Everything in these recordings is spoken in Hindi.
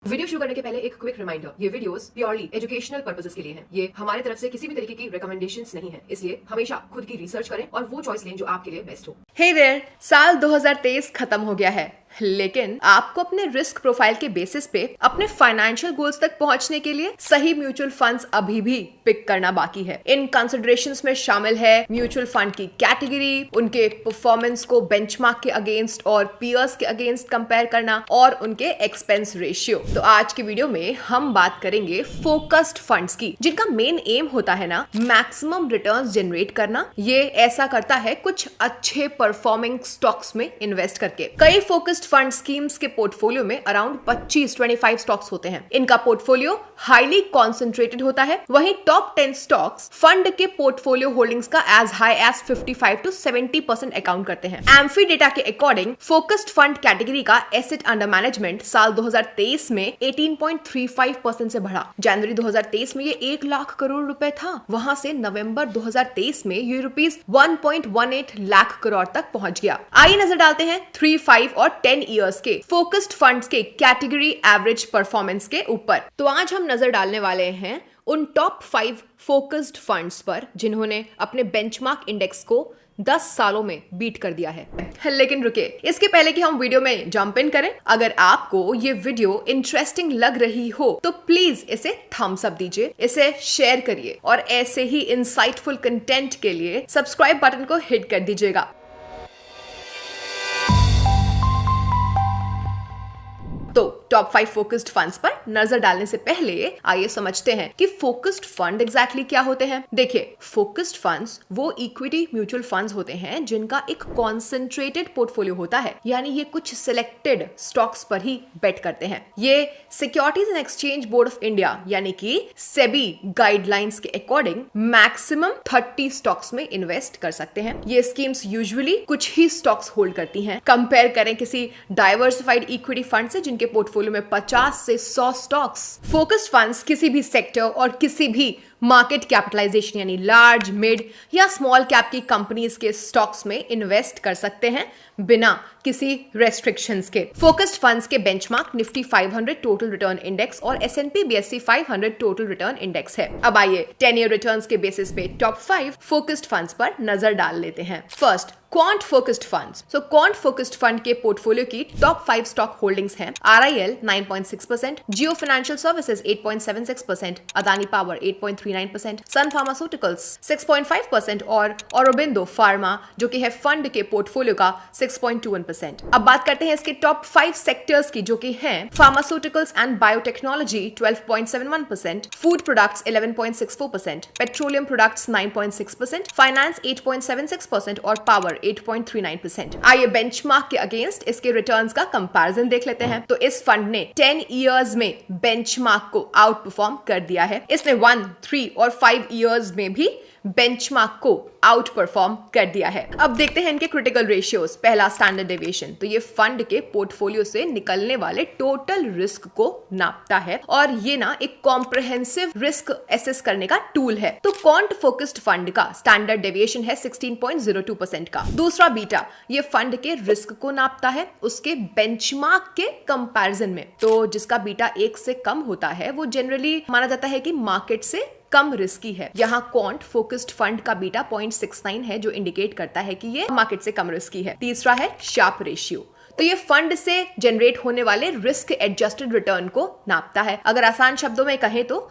वीडियो शुरू करने के पहले एक क्विक रिमाइंडर, ये वीडियोस प्योरली एजुकेशनल पर्पसेस के लिए हैं। ये हमारे तरफ से किसी भी तरीके की रिकमेंडेशंस नहीं है, इसलिए हमेशा खुद की रिसर्च करें और वो चॉइस लें जो आपके लिए बेस्ट हो। हे देयर, साल 2023 खत्म हो गया है, लेकिन आपको अपने रिस्क प्रोफाइल के बेसिस पे अपने फाइनेंशियल गोल्स तक पहुंचने के लिए सही म्यूचुअल फंड्स अभी भी पिक करना बाकी है। इन कंसिडरेशंस में शामिल है म्यूचुअल फंड की कैटेगरी, उनके परफॉर्मेंस को बेंचमार्क के अगेंस्ट और पीयर्स के अगेंस्ट कंपेयर करना और उनके एक्सपेंस रेशियो। तो आज की वीडियो में हम बात करेंगे फोकस्ड फंड्स की, जिनका मेन एम होता है ना मैक्सिमम रिटर्न्स जनरेट करना। ये ऐसा करता है कुछ अच्छे परफॉर्मिंग स्टॉक्स में इन्वेस्ट करके। कई फोकस्ड फंड स्कीम्स के पोर्टफोलियो में अराउंड 25 स्टॉक्स होते हैं। इनका पोर्टफोलियो हाईली कॉन्सेंट्रेटेड होता है। वहीं टॉप 10 स्टॉक्स फंड के पोर्टफोलियो होल्डिंग्स का as high as 55 to 70% account करते हैं। एम्फी डेटा के अकॉर्डिंग फोकस्ड फंड कैटेगरी का एसेट अंडर मैनेजमेंट साल 2023 में 18.35% से बढ़ा। जनवरी 2023 में ये 1 लाख करोड़ रुपए था, वहां से नवंबर 2023 में ये रुपीस 1.18 लाख करोड़ तक पहुंच गया। आइए नजर डालते हैं 3, 5 और 10 ईयर्स के फोकस्ड फंड्स के कैटेगरी एवरेज परफॉर्मेंस के ऊपर। तो आज हम नजर डालने वाले हैं उन टॉप 5 फोकस्ड फंड्स पर जिन्होंने अपने बेंचमार्क इंडेक्स को 10 सालों में बीट कर दिया है। लेकिन रुके, इसके पहले कि हम वीडियो में जंप इन करें, अगर आपको ये वीडियो इंटरेस्टिंग लग रही हो तो प्लीज इसे थम्स अप दीजिए, इसे शेयर करिए और ऐसे ही इंसाइटफुल कंटेंट के लिए सब्सक्राइब बटन को हिट कर दीजिएगा। तो टॉप 5 फोकस्ड फंड्स पर नजर डालने से पहले आइए समझते हैं कि फोकस्ड फंड एग्जैक्टली क्या होते हैं। देखिए, फोकस्ड फंड्स वो इक्विटी म्यूचुअल फंड्स होते हैं जिनका एक कॉन्सेंट्रेटेड पोर्टफोलियो होता है, यानी ये कुछ सिलेक्टेड स्टॉक्स पर ही बेट करते हैं। ये securities and exchange board of India यानी कि सेबी गाइडलाइंस के अकॉर्डिंग मैक्सिमम 30 स्टॉक्स में इन्वेस्ट कर सकते हैं। ये स्कीम्स यूजुअली कुछ ही स्टॉक्स होल्ड करती हैं। कंपेयर करें किसी डाइवर्सिफाइड इक्विटी फंड से जिनके पोर्टफोलियो में 50 से 100 स्टॉक्स। फोकस्ड फंड्स किसी भी सेक्टर और किसी भी मार्केट कैपिटलाइजेशन यानी लार्ज, मिड या स्मॉल कैप की कंपनीज के स्टॉक्स में इन्वेस्ट कर सकते हैं बिना किसी रेस्ट्रिक्शंस के। फोकस्ड फंड्स के benchmark Nifty 500 total return index और S&P BSE 500 total return index है। अब आइए 10 ईयर रिटर्न्स के बेसिस पे टॉप 5 फोकस्ड फंड्स पर नजर डाल लेते हैं। First, quant focused funds. So quant focused fund के पोर्टफोलियो की टॉप 5 स्टॉक होल्डिंग्स हैं। RIL 9.6%, Jio financial services 8.76%, Adani power 8.39%, Sun pharmaceuticals 6.5% और औरोबिंदो फार्मा जो कि है फंड के पोर्टफोलियो का 6.21%। अब बात करते हैं इसके टॉप 5 सेक्टर्स की, जो कि हैं pharmaceuticals and biotechnology 12.71%, food products 11.64%, petroleum products 9.6%, finance 8.76% और पावर 8.39%। आइए बेंचमार्क के अगेंस्ट इसके रिटर्न्स का कंपैरिजन देख लेते हैं। तो इस फंड ने 10 इयर्स में बेंचमार्क को आउट परफॉर्म कर दिया है। इसने 1, 3 और 5 इयर्स में भी बेंचमार्क को आउट परफॉर्म कर दिया है। अब देखते हैं इनके क्रिटिकल रेशियोज। पहला, स्टैंडर्ड डेविएशन। तो ये फंड के पोर्टफोलियो से निकलने वाले टोटल रिस्क को नापता है और ये ना एक कॉम्प्रिहेंसिव रिस्क एसेस करने का टूल है। तो क्वांट फोकस्ड फंड का स्टैंडर्ड डेविएशन है 16.02% का। दूसरा, बीटा। ये फंड के रिस्क को नापता है उसके बेंचमार्क के कंपैरिजन में। तो जिसका बीटा 1 से कम होता है वो जनरली माना जाता है कि मार्केट से कम रिस्की है। यहाँ क्वांट फोकस्ड फंड का बीटा 0.69 है, जो इंडिकेट करता है कि ये मार्केट से कम रिस्की है। तीसरा है शार्प रेशियो। तो ये फंड से जनरेट होने वाले रिस्क एडजस्टेड रिटर्न को नापता है। अगर आसान शब्दों में कहें तो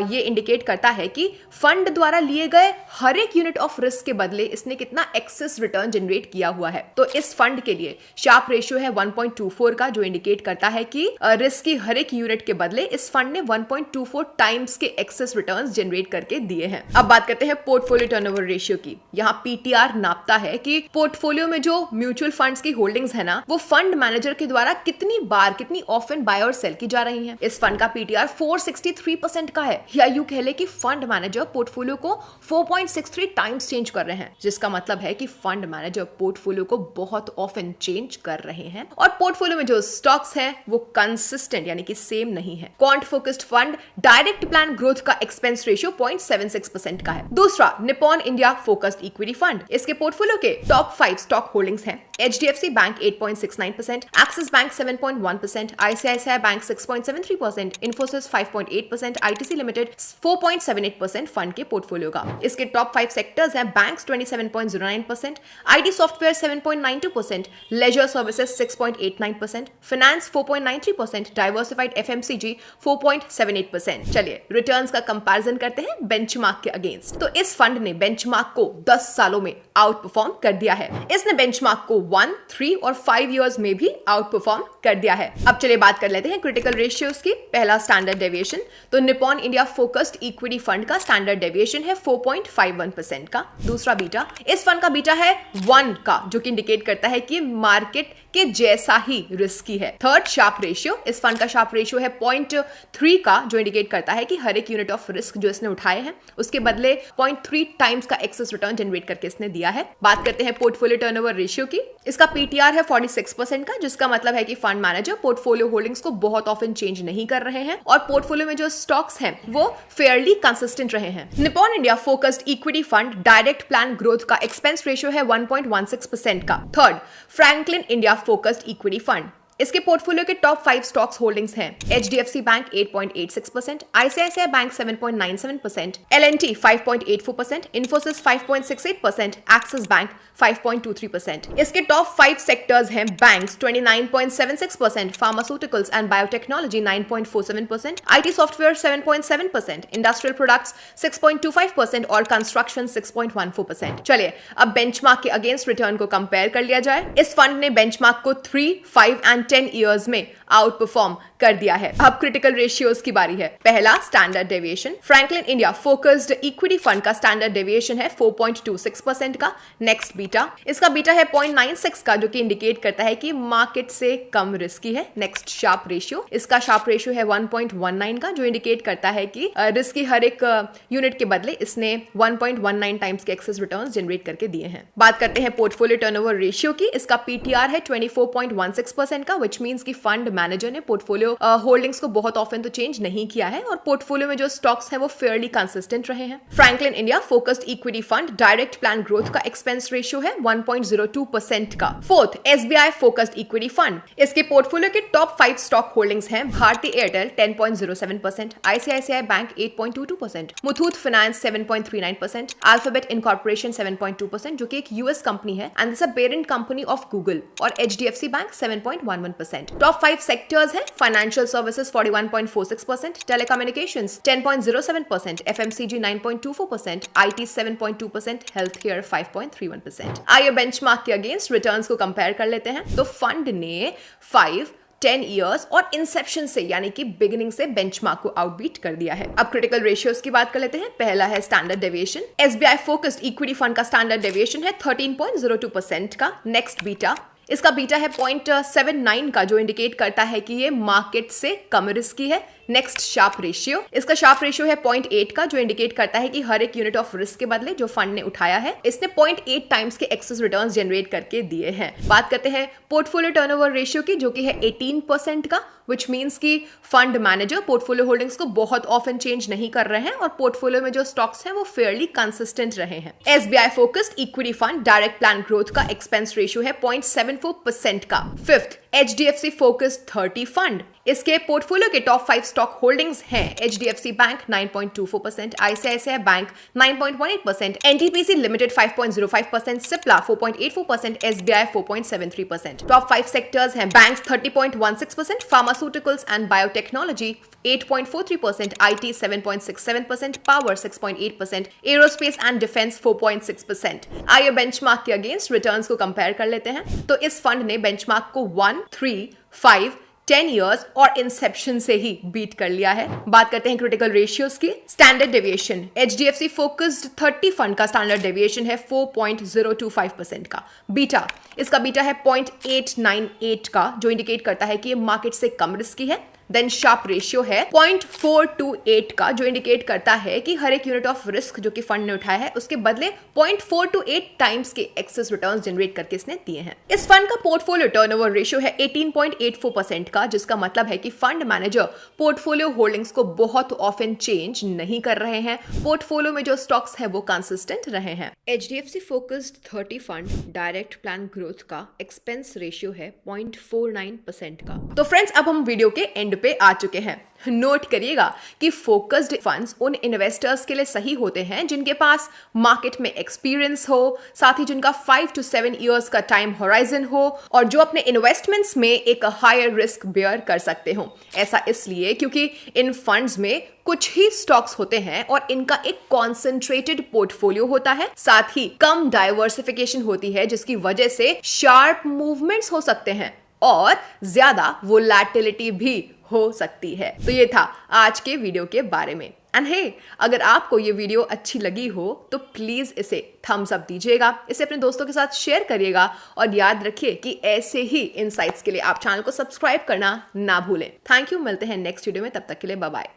ये इंडिकेट करता है कि फंड द्वारा लिए गए हर एक यूनिट ऑफ रिस्क के बदले इसने कितना एक्सेस रिटर्न जनरेट किया हुआ है। तो इस फंड के लिए शार्प रेशियो है 1.24 का, जो इंडिकेट करता है कि रिस्क की हर एक यूनिट के बदले इस फंड ने 1.24 टाइम्स के एक्सेस रिटर्न्स जनरेट करके दिए हैं। अब बात करते हैं पोर्टफोलियो टर्नओवर रेशियो की। यहाँ PTR नापता है कि पोर्टफोलियो में जो म्यूचुअल फंड्स की होल्डिंग्स है ना, वो फंड मैनेजर के द्वारा कितनी बार, कितनी ऑफन बाय और सेल की जा रही हैं। इस फंड का PTR 463% का है, या यूं कह ले कि फंड मैनेजर पोर्टफोलियो को 4.63 टाइम्स चेंज कर रहे हैं, जिसका मतलब है कि फंड मैनेजर पोर्टफोलियो को बहुत ऑफन चेंज कर रहे हैं और पोर्टफोलियो में जो स्टॉक्स हैं वो कंसिस्टेंट यानी कि सेम नहीं है। Quant focused fund direct plan growth का एक्सपेंस रेशियो 0.76% का है। दूसरा, Nippon India focused equity fund. इसके पोर्टफोलियो के टॉप 5 स्टॉक होल्डिंग्स हैं HDFC bank 8.69%, Axis bank 7.1%, ICICI bank 6.73%, Infosys 5.8%, ITC limited 4.78% fund के पोर्टफोलियो का। इसके टॉप 5 सेक्टर्स हैं banks 27.09%, IT software 7.92%, leisure services 6.89%, finance 4.93%, diversified FMCG 4.78%। चलिए रिटर्न्स का कंपैरिजन करते हैं बेंचमार्क के अगेंस्ट। तो इस फंड ने बेंचमार्क को 10 सालों में आउट परफॉर्म कर दिया है। इसने बेंचमार्क को 1, 3 और 5 इयर्स में भी आउट परफॉर्म कर दिया है। अब चलिए बात कर लेते हैं क्रिटिकल रेशियोज की। पहला स्टैंडर्ड डेविएशन, तो Nippon India focused equity fund का स्टैंडर्ड डेविएशन है 4.51% का। दूसरा बीटा, इस फंड का बीटा है 1 का, जो कि इंडिकेट करता है कि मार्केट के जैसा ही रिस्की है। थर्ड शार्प रेशियो, इस फंड का शार्प रेशियो है 0.3 का, जो इंडिकेट करता है कि हर एक यूनिट ऑफ रिस्क जो इसने उठाए हैं उसके बदले 0.3 टाइम्स का एक्सेस रिटर्न जनरेट करके इसने दिया है। बात करते हैं पोर्टफोलियो टर्नओवर रेशियो की। इसका पीटीआर है 46% का, जिसका मतलब है कि फंड मैनेजर पोर्टफोलियो होल्डिंग्स को बहुत ऑफन चेंज नहीं कर रहे हैं और पोर्टफोलियो में जो स्टॉक्स हैं वो फेयरली कंसिस्टेंट रहे हैं। Nippon India focused equity fund direct plan growth का एक्सपेंस रेशियो है 1.16% का। Third, Franklin India focused equity fund, इसके पोर्टफोलियो के टॉप 5 स्टॉक्स होल्डिंग्स हैं HDFC bank 8.86%, ICICI bank 7.97%, L&T 5.84%, Infosys 5.68%, axis bank 5.23%। इसके टॉप 5 सेक्टर्स हैं banks 29.76%, pharmaceuticals and biotechnology 9.47%, IT software 7.7%, industrial products 6.25% और कंस्ट्रक्शन 6.14%। चलिए अब बेंचमार्क के अगेंस्ट रिटर्न को कंपेयर कर लिया जाए। इस फंड ने बेंचमार्क को 3, 5 एंड 10 इयर्स में आउट परफॉर्म कर दिया है। अब क्रिटिकल रेशियोज की बारी है। पहला standard deviation, Franklin India focused equity fund का स्टैंडर्ड डेविएशन है 4.26% का। नेक्स्ट बीटा, इसका बीटा है 0.96 का, जो कि इंडिकेट करता है कि मार्केट से कम रिस्की है। नेक्स्ट शार्प रेशियो, इसका शार्प रेशियो है 1.19 का, जो इंडिकेट करता है कि रिस्की हर एक यूनिट के बदले इसने 1.19 टाइम्स के एक्सेस रिटर्न्स जनरेट करके दिए हैं। बात करते हैं पोर्टफोलियो टर्नओवर रेशियो की। इसका पीटीआर है 24.16% का, विच मींस कि फंड मैनेजर ने पोर्टफोलियो होल्डिंग्स को बहुत ऑफन तो चेंज नहीं किया है और पोर्टफोलियो में जो स्टॉक्स हैं वो फेयरली कंसिस्टेंट रहे हैं। Franklin India focused equity fund direct plan growth का एक्सपेंस रेशियो है 1.02% का। Fourth, SBI focused equity fund, इसके पोर्टफोलियो के टॉप 5 स्टॉक होल्डिंग्स हैं Bharti Airtel 10.07%, ICICI bank 8.22%, Muthoot finance 7.39%, Alphabet incorporation 7.2%, जो कि एक यूएस कंपनी है and this a parent company of Google, और HDFC बैंक 7.11%। टॉप 5 सेक्टर्स हैं financial services 41.46%, telecommunications 10.07%, FMCG 9.24%, IT 7.2%, health care 5.31%। आइए बेंचमार्क के अगेंस्ट रिटर्न्स को कंपेयर कर लेते हैं। तो फंड ने 5, 10 इयर्स और इंसेप्शन से यानी कि बिगिनिंग से बेंचमार्क को आउटबीट कर दिया है। अब क्रिटिकल रेशियोज की बात कर लेते हैं। पहला है standard deviation, SBI focused equity fund का स्टैंडर्ड डेविएशन है 13.02% का। नेक्स्ट बीटा, इसका बीटा है 0.79 का, जो इंडिकेट करता है कि ये मार्केट से कम रिस्की है। नेक्स्ट शार्प रेशियो, इसका शार्प रेशियो है 0.8 का, जो इंडिकेट करता है कि हर एक यूनिट ऑफ रिस्क के बदले जो फंड ने उठाया है इसने 0.8 टाइम्स के एक्सेस रिटर्न्स जनरेट करके दिए हैं। बात करते हैं पोर्टफोलियो टर्नओवर रेशियो की, जो कि है 18% का, विच मीन्स कि फंड मैनेजर पोर्टफोलियो होल्डिंग्स को बहुत ऑफन चेंज नहीं कर रहे हैं और पोर्टफोलियो में जो स्टॉक्स हैं वो फेयरली कंसिस्टेंट रहे हैं। SBI focused equity fund direct plan growth का एक्सपेंस रेशियो है 0.74% का। फिफ्थ, HDFC फोकस्ड 30 फंड, इसके पोर्टफोलियो के टॉप 5 स्टॉक होल्डिंग्स हैं HDFC bank 9.24%, ICICI bank 9.18%, NTPC limited 5.05%, Cipla 4.84%, SBI 4.73%। Top 5 sectors हैं banks 30.16%, pharmaceuticals and biotechnology 8.43%, IT 7.67%, power 6.8%, aerospace and defence 4.6%। आइए बेंचमार्क के अगेंस्ट रिटर्न्स को कंपेयर कर लेते हैं। तो इस फंड ने बेंचमार्क को 1, 3, 5, 10 इयर्स और इंसेप्शन से ही बीट कर लिया है। बात करते हैं क्रिटिकल रेशियोज की। Standard deviation, HDFC focused 30 fund का स्टैंडर्ड डेविएशन है 4.025% का। बीटा, इसका बीटा है 0.898 का, जो इंडिकेट करता है कि ये मार्केट से कम रिस्की है। देन शार्प रेशियो है 0.428 का, जो इंडिकेट करता है कि हर एक यूनिट ऑफ रिस्क जो कि फंड ने उठाया है उसके बदले 0.428 टाइम्स के एक्सेस रिटर्न्स जनरेट करके इसने दिए हैं। इस फंड का पोर्टफोलियो टर्नओवर रेशियो है 18.84% का, जिसका मतलब है कि फंड मैनेजर पोर्टफोलियो होल्डिंग्स को बहुत ऑफन चेंज नहीं कर रहे हैं, पोर्टफोलियो में जो स्टॉक्स है वो कंसिस्टेंट रहे हैं। HDFC focused 30 fund direct plan growth का एक्सपेंस रेशियो है 0.49% का। तो फ्रेंड्स, अब हम वीडियो के एंड पे आ चुके हैं। नोट करिएगा कि फोकस्ड फंड्स उन इन्वेस्टर्स के लिए सही होते हैं जिनके पास मार्केट में एक्सपीरियंस हो, साथ ही जिनका 5 to 7 इयर्स का टाइम होराइजन हो और जो अपने इन्वेस्टमेंट्स में एक हायर रिस्क बेयर कर सकते हो। ऐसा इसलिए क्योंकि इन फंड्स में कुछ ही स्टॉक्स होते हैं और इनका एक कॉन्सेंट्रेटेड पोर्टफोलियो होता है, साथ ही कम डाइवर्सिफिकेशन होती है, जिसकी वजह से शार्प मूवमेंट्स हो सकते हैं और ज्यादा वोलैटिलिटी भी हो सकती है। तो ये था आज के वीडियो के बारे में। एंड हे, अगर आपको ये वीडियो अच्छी लगी हो तो प्लीज इसे थम्स अप दीजिएगा, इसे अपने दोस्तों के साथ शेयर करिएगा और याद रखिए कि ऐसे ही इनसाइट्स के लिए आप चैनल को सब्सक्राइब करना ना भूलें। थैंक यू, मिलते हैं नेक्स्ट वीडियो में, तब तक के लिए bye bye.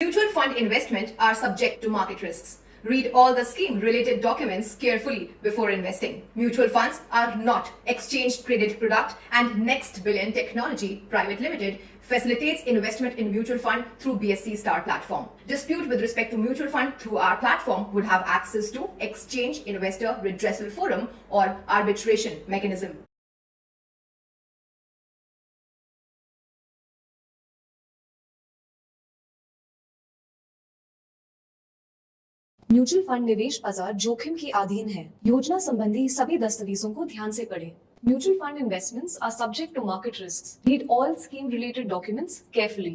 Mutual fund investment are subject to market risks. Read all the scheme related documents carefully before investing. Mutual funds are not exchange traded product, and Next Billion Technology Private Limited facilitates investment in mutual fund through BSC Star platform. Dispute with respect to mutual fund through our platform would have access to exchange investor redressal forum or arbitration mechanism. Mutual fund निवेश बाजार जोखिम के अधीन है। योजना संबंधी सभी दस्तावेजों को ध्यान से पढ़ें। Mutual fund investments are subject to market risks. Read all scheme related documents carefully.